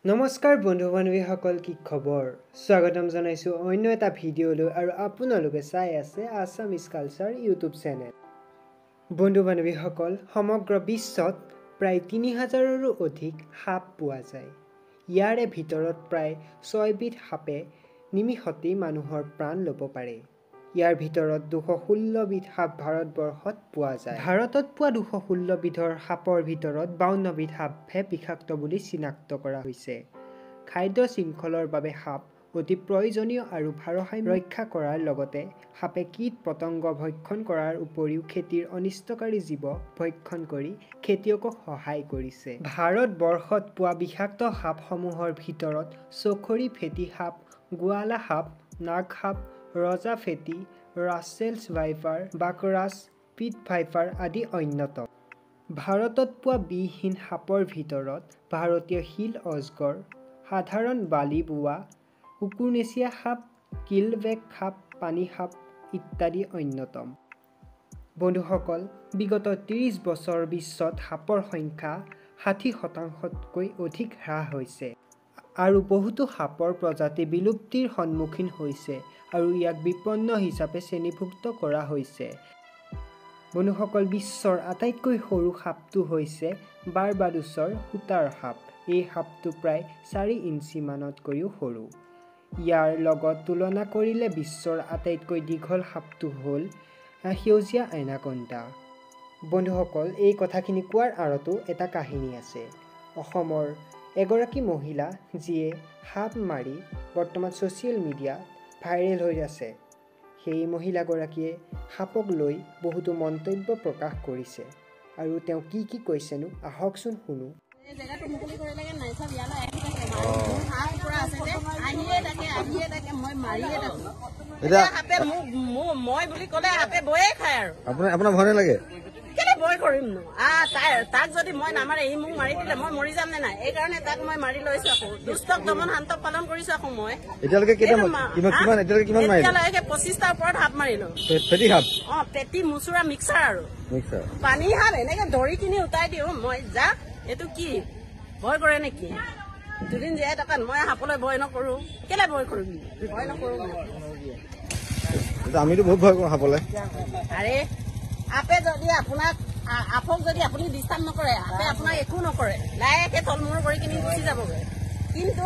নমস্কাৰ বন্ধু বান্ধৱীসকল, কি খবৰ? স্বাগতম জনাইছোঁ অন্য এটা ভিডিঅ'লৈ আৰু আপোনালোকে চাই আছে আছামিজ কালচাৰ ইউটিউব চেনেল। বন্ধু বান্ধৱীসকল, সমগ্ৰ বিশ্বত প্ৰায় ৩,০০০ৰো অধিক সাপ পোৱা যায়। ইয়াৰে ভিতৰত প্ৰায় ৬ বিধ সাপে নিমিষতেই মানুহৰ প্ৰাণ ল'ব পাৰে। ইয়াৰ ভিতৰত ২১৬ বিধ সাপ ভাৰতবৰ্ষত পোৱা যায়। ভাৰতত পোৱা ২১৬ বিধৰ সাপৰ ভিতৰত ৫২ বিধ সাপহে বিষাক্ত বুলি চিনাক্ত কৰা হৈছে। খাদ্য শৃংখলৰ বাবে সাপ অতি প্ৰয়োজনীয় আৰু ভাৰসাম্য ৰক্ষা কৰাৰ লগতে সাপে কীট পতংগ ভক্ষণ কৰাৰ উপৰিও খেতিৰ অনিষ্টকাৰী জীৱ ভক্ষণ কৰি খেতিয়কক সহায় কৰিছে। ভাৰতবৰ্ষত পোৱা বিষাক্ত সাপসমূহৰ ভিতৰত চকৰী ফেটি সাপ, গোৱালা সাপ, নাগ সাপ, ৰজা ফেটি, ৰাছেলছ ভাইপাৰ, বাকৰাছ, পিট ভাইপাৰ আদি অন্যতম। ভাৰতত পোৱা বিষহীন সাপৰ ভিতৰত ভাৰতীয় শিল অজগৰ, সাধাৰণ বালি বোৱা, কুকুৰনেচীয়া সাপ, কিলবেক সাপ, পানী সাপ ইত্যাদি অন্যতম। বন্ধুসকল, বিগত ৩০ বছৰ বিশ্বত সাপৰ সংখ্যা ৬০%তকৈ অধিক হ্ৰাস হৈছে আৰু বহুতো সাপৰ প্ৰজাতি বিলুপ্তিৰ সন্মুখীন হৈছে আৰু ইয়াক বিপন্ন হিচাপে শ্ৰেণীভুক্ত কৰা হৈছে। বন্ধুসকল, বিশ্বৰ আটাইতকৈ সৰু সাপটো হৈছে বাৰবাডোছৰ সূতাৰ সাপ। এই সাপটো প্ৰায় ৪ ইঞ্চিমানতকৈও সৰু। ইয়াৰ লগত তুলনা কৰিলে বিশ্বৰ আটাইতকৈ দীঘল সাপটো হ'ল সেউজীয়া এনাকোণ্ডা। বন্ধুসকল, এই কথাখিনি কোৱাৰ আঁৰতো এটা কাহিনী আছে। অসমৰ এগৰাকী মহিলা যিয়ে সাপ মাৰি বৰ্তমান ছ'চিয়েল মিডিয়াত ভাইৰেল হৈ আছে। সেই মহিলাগৰাকীয়ে সাপক লৈ বহুতো মন্তব্য প্ৰকাশ কৰিছে আৰু তেওঁ কি কি কৈছেনো আহকচোন শুনো। আপোনাৰ ভয় নালাগে? ভয় কৰিম নো তাক যদি মই নামাৰে সি মোক মাৰি দিলে মই মৰি যাম নে নাই? এইকাৰণে তাক মই মাৰি লৈছো। আকৌ দুষ্টক দমন শান্তক পালন কৰিছো। আকৌ মই এতিয়ালৈকে ২৫টাৰ ওপৰত সাপ মাৰিলো। পেটি সাপ, পেটি মুচুৰা মিক্সাৰ আৰু পানী সাপ এনেকে ধৰি কিনি উঠাই দিওঁ মই। যা, এইটো কি ভয় কৰে নেকি? দুদিন জীয়াই থকা মই সাপলৈ ভয় নকৰো। কেলে ভয় কৰিম? ভয় নকৰো। আমিতো বহুত ভয় কৰো সাপলে। আৰে আপে যদি আপক যদি আপুনি ডিষ্টাৰ্ব নকৰে, আপে আপোনাক একো নকৰে, লাহেকে তলমূৰ কৰি কিনি গুচি যাবগৈ। কিন্তু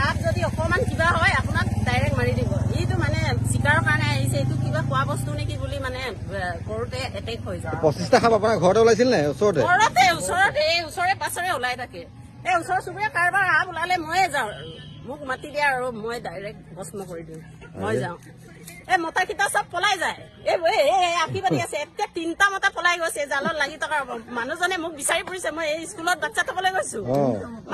আপ যদি অকমান কিবা হয় আপোনাক ডাইৰেক্ট মাৰি দিব। এইটো মানে চিকাৰৰ কাৰণে আহিছে, এইটো কিবা খোৱা বস্তু নেকি বুলি মানে কৰোতে এটেক হৈ যায়। 25টা সাপ আপোনাৰ ঘৰতে ওলাইছিল নে ওচৰতে? ওচৰতে এই ওচৰে পাছৰে ওলাই থাকে। এই ওচৰ চুবুৰীয়া কাৰোবাৰ সাপ ওলালে ময়ে যাওঁ আৰু মোক মাতি দিয়া আৰু মই ডাইৰেক্ট ভস্ম কৰি দিওঁ। মই যাওঁ। এই মতা কেইটা চব পলাই যায়। আঁকি পাতি আছে। এতিয়া 3টা মতা পলাই গৈছে জালত লাগি থকা। মানুহজনে মোক বিচাৰি ফুৰিছে। মই এই স্কুলত বাচ্চা থবলৈ গৈছো।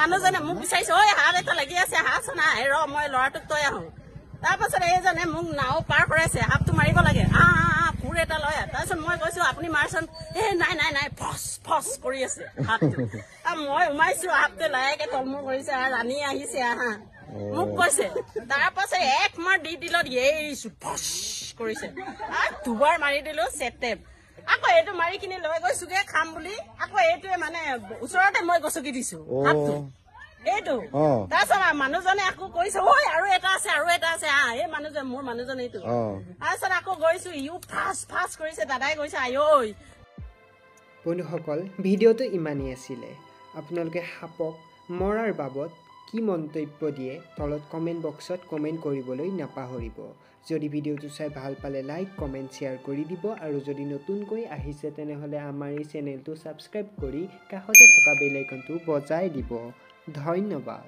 মানুহজনে মোক বিচাৰিছে, ঐ সাপ এটা লাগি আছে, হাঁহ না মই ল'ৰাটোক তৈ আহো। তাৰ পাছত এইজনে মোক নাও পাৰ কৰাইছে, সাপটো মাৰিব লাগে, কোৰ এটা লয়। তাৰপিছত মই কৈছো আপুনি মাৰচোন। নাই ফচ ফচ কৰি আছে হাতটো। মই সোমাইছো, সাপটোৱে লাহেকে তলমূৰ কৰিছে, ৰাণী আহিছে আহা মোক কৈছে। তাৰ পাছত 1 মাৰ দি দিলত এৰিছো, ফচ কৰিছে। 2বাৰ মাৰি দিলো চেটেপ। আকৌ এইটো মাৰি কিনি লৈ গৈছোগে খাম বুলি। আকৌ এইটোৱে মানে ওচৰতে মই গছকি দিছো হাতটো এইটো। তাৰপিছত মানুহজনে আকৌ কৈছে, ঐ আৰু এটা আছে এই মানুহজন মোৰ মানুহজন এইটো। তাৰপিছত আকৌ গৈছো, ইউ ফাচ ফাচ কৰিছে। দাদাই কৈছে আই ঐ। বন্ধুসকল, ভিডিঅ'টো ইমানেই আছিলে। আপোনালোকে সাপক মৰাৰ বাবদ কি মন্তব্য দিয়ে তলত কমেণ্ট বক্সত কমেণ্ট কৰিবলৈ নাপাহৰিব। যদি ভিডিঅ'টো চাই ভাল পালে লাইক, কমেণ্ট, শ্বেয়াৰ কৰি দিব আৰু যদি নতুনকৈ আহিছে তেনেহ'লে আমাৰ এই চেনেলটো ছাবস্ক্ৰাইব কৰি কাষতে থকা বেল আইকনটো বজাই দিব। ধন্যবাদ।